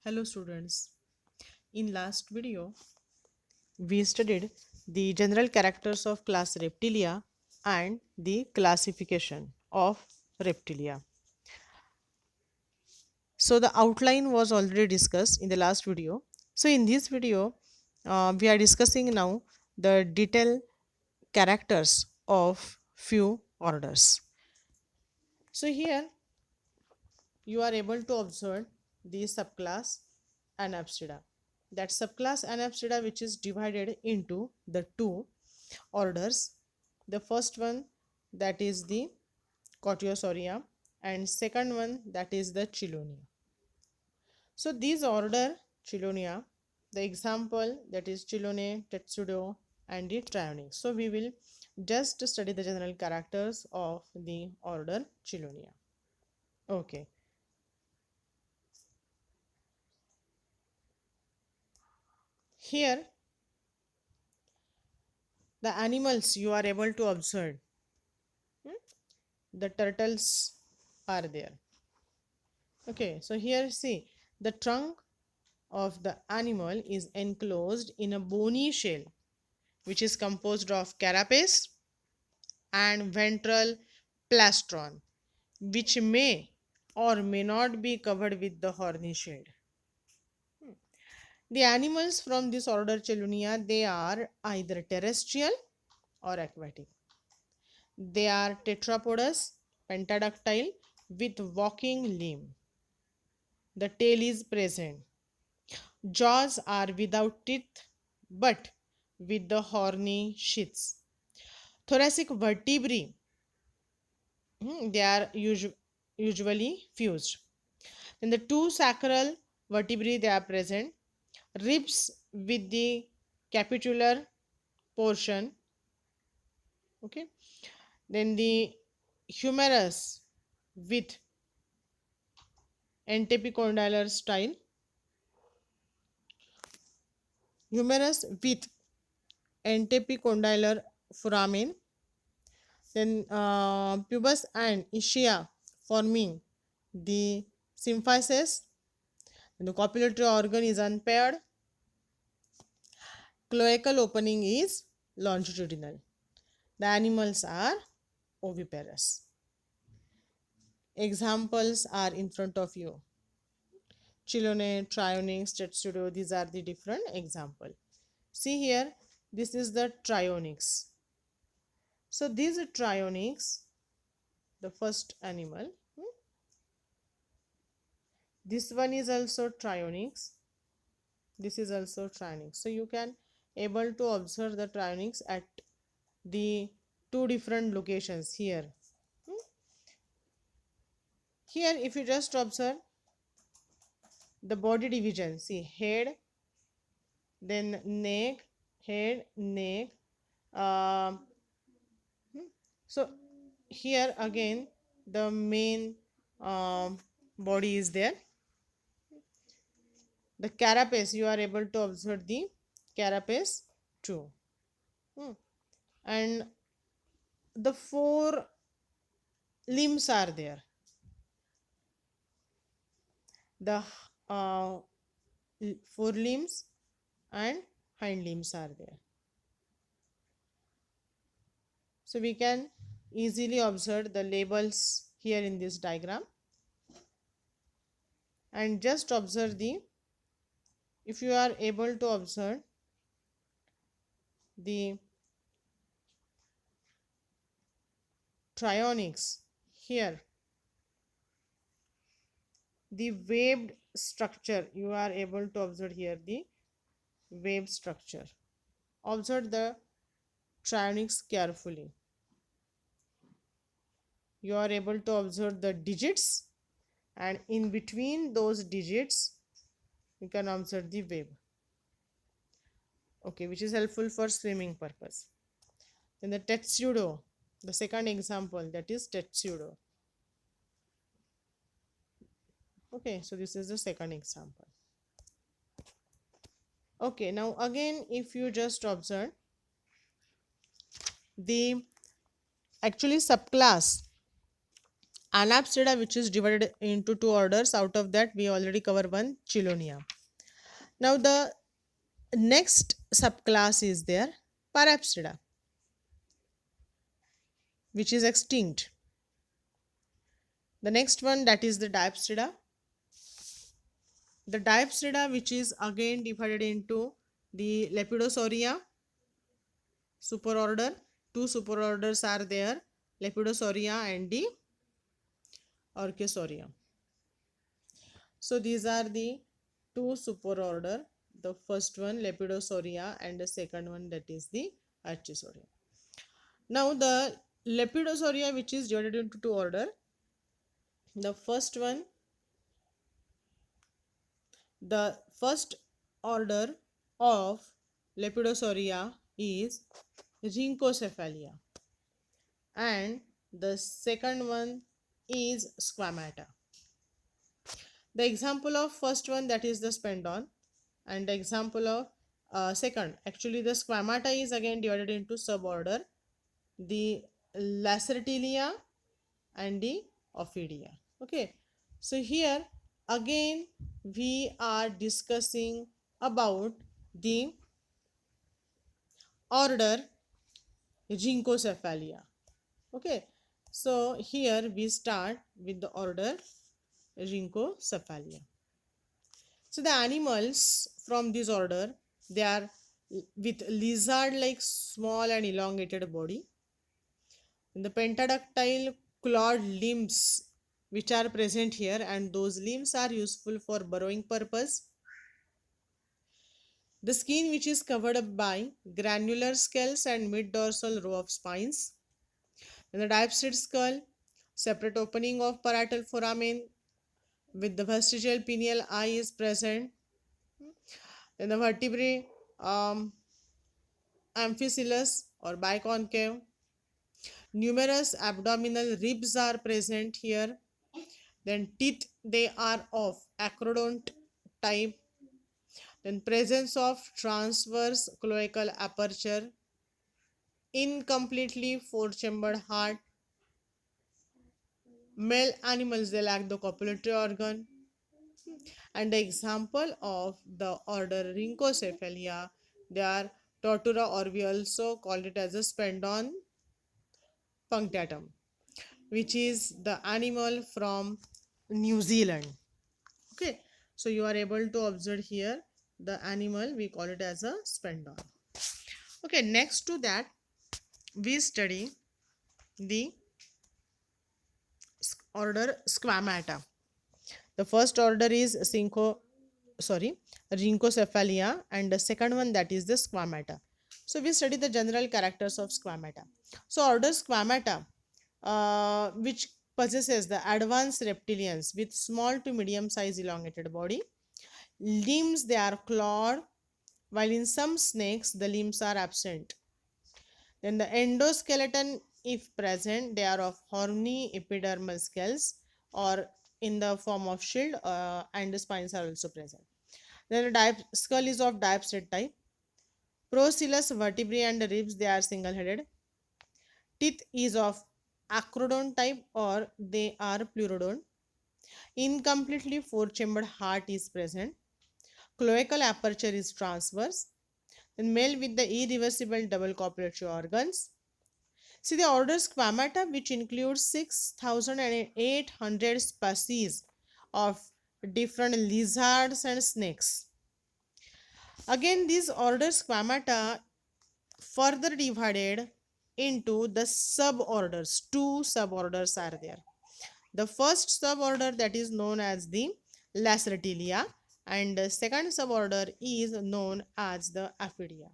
Hello students. In last video, we studied the general characters of class Reptilia and the classification of Reptilia. So the outline was already discussed in the last video. So in this video, we are discussing now the detailed characters of few orders. So here you are able to observe the subclass Anapsida. That subclass Anapsida which is divided into the two orders. The first one that is the Cotiosauria and second one that is the Chelonia. So these order Chelonia, the example that is Chelone, Tetsudo and the Trionyx. So we will just study the general characters of the order Chelonia. Okay. Here the animals you are able to observe. The turtles are there. Okay, so here see the trunk of the animal is enclosed in a bony shell which is composed of carapace and ventral plastron, which may or may not be covered with the horny shell. The animals from this order Chelonia, they are either terrestrial or aquatic. They are tetrapodous, pentadactyl with walking limb. The tail is present. Jaws are without teeth but with the horny sheaths. Thoracic vertebrae, they are usually fused. In the two sacral vertebrae, they are present. Ribs with the capitular portion. Okay. Then the humerus with antepicondylar style. Humerus with antepicondylar foramen. Then pubis and ischia forming the symphysis. And the copulatory organ is unpaired. Cloacal opening is longitudinal. The animals are oviparous. Examples are in front of you. Chelone, Trionyx, Tetsudo, these are the different example. See here, this is the Trionyx. So this is Trionyx, the first animal. This one is also Trionyx. This is also Trionyx. So you can able to observe the Trionyx at the two different locations here. Here if you just observe the body division, see head, then neck, head, neck. Um, so here again the main body is there. The carapace, you are able to observe the carapace too. And the four limbs are there. The forelimbs and hind limbs are there. So we can easily observe the labels here in this diagram and just observe the, if you are able to observe the Trionyx here, the waved structure, you are able to observe here the wave structure. Observe the Trionyx carefully. You are able to observe the digits and in between those digits you can observe the wave. Okay, which is helpful for swimming purpose. Then the Tetsudo, the second example, that is Tetsudo. Okay, so this is the second example. Okay, now again if you just observe the actually subclass Anapsida, which is divided into two orders. Out of that, we already cover one, Chelonia. Now, the next subclass is there, Parapsida, which is extinct. The next one, that is the Diapsida. The Diapsida, which is again divided into the Lepidosauria superorder. Two superorders are there, Lepidosauria and the Orchesauria. So these are the two superorder. The first one Lepidosauria and the second one, that is the Archesauria. Now the Lepidosauria, which is divided into two order. The first one, the first order of Lepidosauria is Rhynchocephalia, and the second one is Squamata. The example of first one, that is the Spendon, and the example of second, actually the Squamata is again divided into suborder, the Lacertilia and the Ophidia. Okay, so here again we are discussing about the order Rhynchocephalia. Okay, so here we start with the order Rhynchocephalia. So the animals from this order, they are with lizard-like small and elongated body. And the pentadactyl clawed limbs which are present here, and those limbs are useful for burrowing purpose. The skin, which is covered up by granular scales and mid-dorsal row of spines. And the diapsid skull, separate opening of parietal foramen with the vestigial pineal eye is present. Then the vertebrae, amphicoelous or biconcave. Numerous abdominal ribs are present here. Then teeth, they are of acrodont type. Then presence of transverse cloacal aperture. Incompletely four-chambered heart. Male animals, they lack the copulatory organ. And the example of the order Rhynchocephalia, they are Tortura, or we also call it as a Spendon punctatum, which is the animal from New Zealand. Okay, so you are able to observe here the animal, we call it as a Spendon. Okay, next to that we study the order Squamata. The first order is Rhynchocephalia, and the second one, that is the Squamata. So we study the general characters of Squamata. So order Squamata, which possesses the advanced reptilians with small to medium size elongated body. Limbs, they are clawed, while in some snakes the limbs are absent. Then the endoskeleton, if present, they are of horny epidermal scales or in the form of shield, and the spines are also present. Then the skull is of diapsid type. Procellus, vertebrae and the ribs, they are single-headed. Teeth is of acrodont type or they are pleurodont. Incompletely four-chambered heart is present. Cloacal aperture is transverse. Then male with the irreversible double copulatory organs. See the order Squamata, which includes 6,800 species of different lizards and snakes. Again, these order Squamata further divided into the suborders. Two suborders are there. The first suborder, that is known as the Lacertilia, and the second suborder is known as the Aphidia.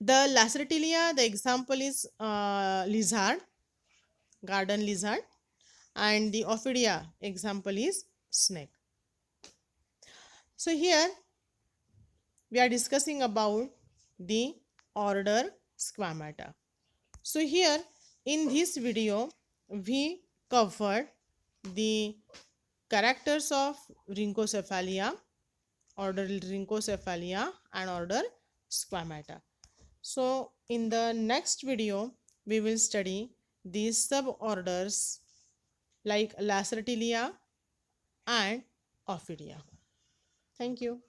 The Lacertilia, the example is lizard, garden lizard, and the Ophidia example is snake. So here we are discussing about the order Squamata. So here in this video we covered the characters of Rhynchocephalia, order Rhynchocephalia, and order Squamata. So in the next video we will study these suborders like Lacertilia and Ophidia. Thank you.